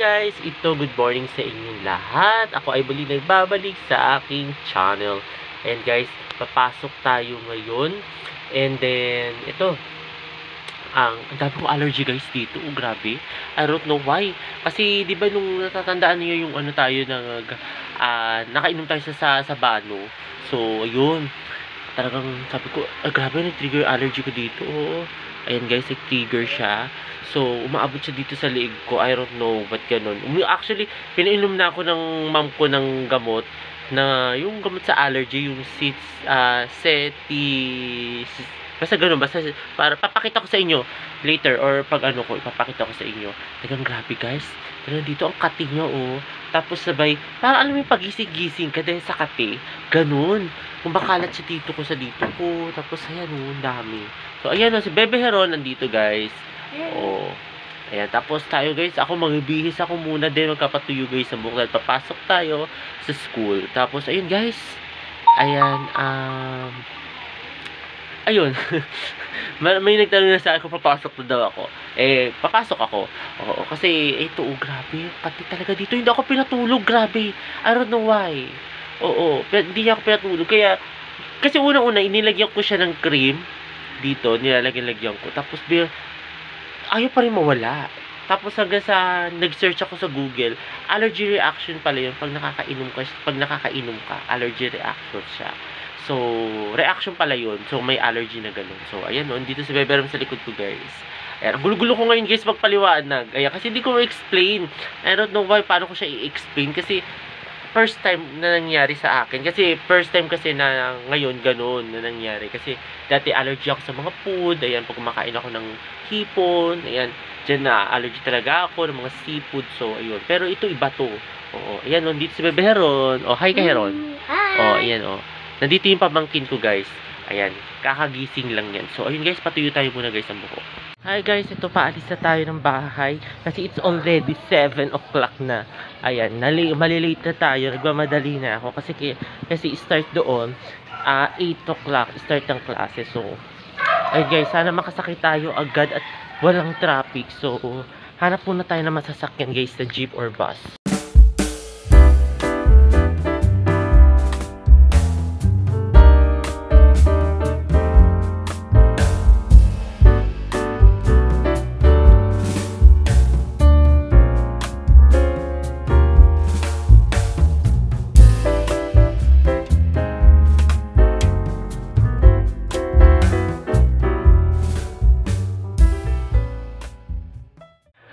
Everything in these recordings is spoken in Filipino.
guys! Ito, good morning sa inyong lahat. Ako ay muli nagbabalik sa aking channel. And guys, papasok tayo ngayon. And then, ito, ang dami kong allergy guys dito. Oh, grabe. I don't know why. Kasi, di ba nung natatandaan niyo yung ano tayo, nakainom tayo sa Bano. So, ayun. Talagang sabi ko, grabe, nag-trigger allergy ko dito. Oh. Ayan guys, nag-trigger siya. So, umaabot siya dito sa liig ko. I don't know ba't ganun. Actually, pinainom na ako ng mom ko ng gamot. Na, yung gamot sa allergy, yung basta ganun, basta, para papakita ko sa inyo later, or pag ano ko, ipapakita ko sa inyo. Talagang grabe guys. Talagang dito ang kati niya, oh. Tapos sabay, parang alam mo yung pagising-gising ka dahil sa kati. Ganun. Kumakalat siya dito ko sa dito ko. Tapos, ayan, oh, dami. So, ayan, oh, si Bebe Heron nandito guys. Oh. Ayan, tapos tayo guys, ako magbihis ako muna din, magkapatuyo guys sa buhok. Papasok tayo sa school. Tapos, ayun guys. Ayan, ayun. May nagtanong na sa akin kung papasok na daw ako. Eh, papasok ako. Oo, kasi ito, oh, grabe. Pati talaga dito. Hindi ako pinatulog, grabe. I don't know why. Oo, hindi niya ako pinatulog. Kaya, kasi unang-una, inilagyan ko siya ng cream. Dito, nilalagyan ko. Tapos, ayaw pa rin mawala. Tapos, hanggang sa, nag-search ako sa Google, allergy reaction pala yun. Pag nakakainom ka, allergy reaction siya. So, reaction pala yun. So, may allergy na ganun. So, ayan o. Dito si Beberam sa likod ko, guys. Ayan. Ang gulo-gulo ko ngayon, guys, magpaliwanag. Ayan. Kasi hindi ko ma-explain. I don't know why, paano ko siya i-explain. Kasi, first time na nangyari sa akin. Kasi, first time kasi na ngayon, ganun na nangyari. Kasi, dati allergy ako sa mga food. Ayan, pag kumakain ako ng hipon. Ayan, dyan na allergy talaga ako ng mga seafood. So, ayun. Pero, ito iba to. Oo. Ayan, o. Dito si Bebe Heron. O, hi ka, Heron. Hi. O, ayan, o. Nandito yung pamangkin ko guys. Ayan, kakagising lang yan. So, ayun guys, patuyo tayo muna guys ang buhok. Hi guys, ito paalis na tayo ng bahay. Kasi it's already 7 o'clock na. Ayan, malilate na tayo. Nagmamadali na ako. Kasi start doon, 8 o'clock, start ng klase. So, ayun guys, sana makasakit tayo agad at walang traffic. So, hanap muna tayo na masasakyan guys, na jeep or bus.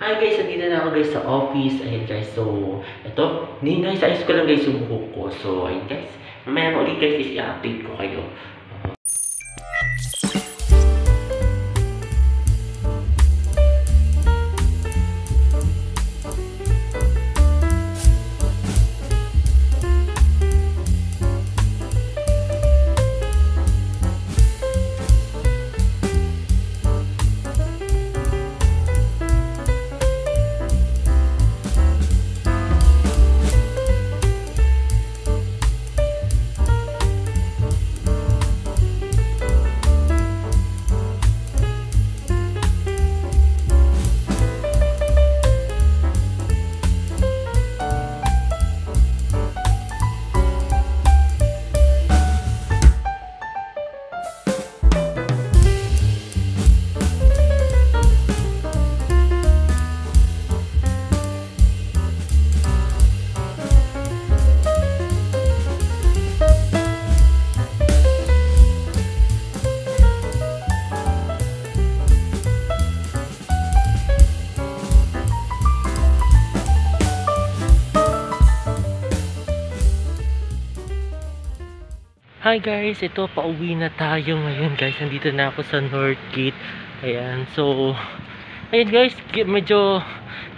Hi guys, nandito na ako guys sa office. Ayan guys, so ito, hindi guys, ayos ko lang guys yung buhok ko. So ayun guys, mamaya ulit guys is i-update ko kayo. Hi guys, ito pauwi na tayo ngayon guys. Nandito na ako sa North Gate. Ayan, so ayun guys, medyo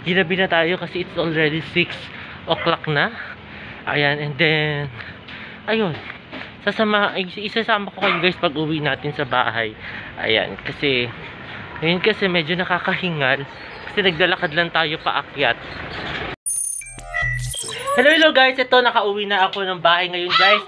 ginabi na tayo kasi it's already 6 o'clock na. Ayan, and then ayun, isasama ko kayo guys pag uwi natin sa bahay. Ayan, kasi ayun, kasi medyo nakakahingal kasi naglalakad lang tayo paakyat. Hello guys, ito nakauwi na ako ng bahay ngayon guys.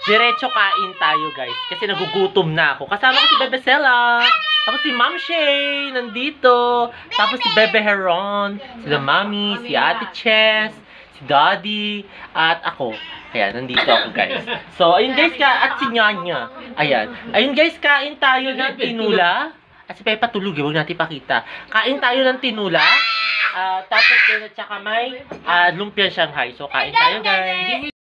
diretso kain tayo, guys. Kasi nagugutom na ako. Kasama ko si Bebe Sela. Tapos si Ma'am Shay, nandito. Tapos si Bebe Heron, sila Mami, si Ate Chess, si Daddy, at ako. Ayan, nandito ako, guys. So, ayun guys, at si Nyanya. Ayan. Ayun guys, kain tayo ng tinula. At si Pepa tulog, huwag natin pakita. Kain tayo ng tinula. Tapos din at saka may lumpia Shanghai. So, kain tayo, guys.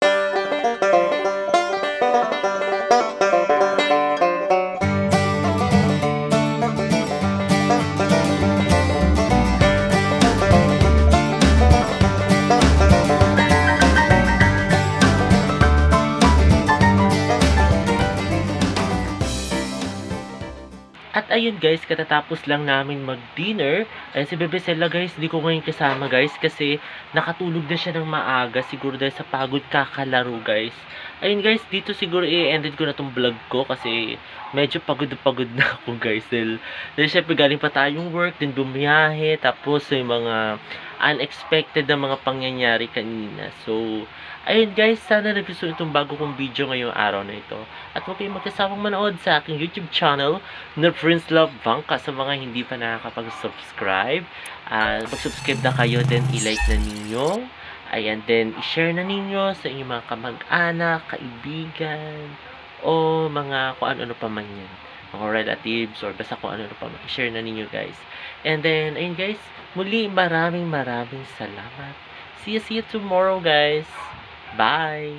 At ayun guys, katatapos lang namin mag-dinner. Ay si Bebe Sela guys, di ko ngayon kasama guys kasi nakatulog na siya ng maaga. Siguro dahil sa pagod kakalaro guys. Ayun guys, dito siguro i-ended ko na tong vlog ko kasi medyo pagod na ako guys. Dahil syempre galing pa tayong work, din bumiyahe, tapos yung mga unexpected na mga pangyayari kanina. So, ayun guys, sana nagustuhan itong bago kong video ngayong araw na ito. At huwag kayong magkasawang manood sa aking YouTube channel na Prince Love Bangka. Sa mga hindi pa nakakapag-subscribe, mag-subscribe na kayo, then i-like na ninyo. Ayan, then i-share na ninyo sa inyong mga kamag-anak, kaibigan, o mga kung ano-ano pa man yan. Mga relatives, or basta kung ano-ano pa man. I-share na ninyo guys. And then, ayun guys, muli maraming salamat. See you tomorrow guys. Bye!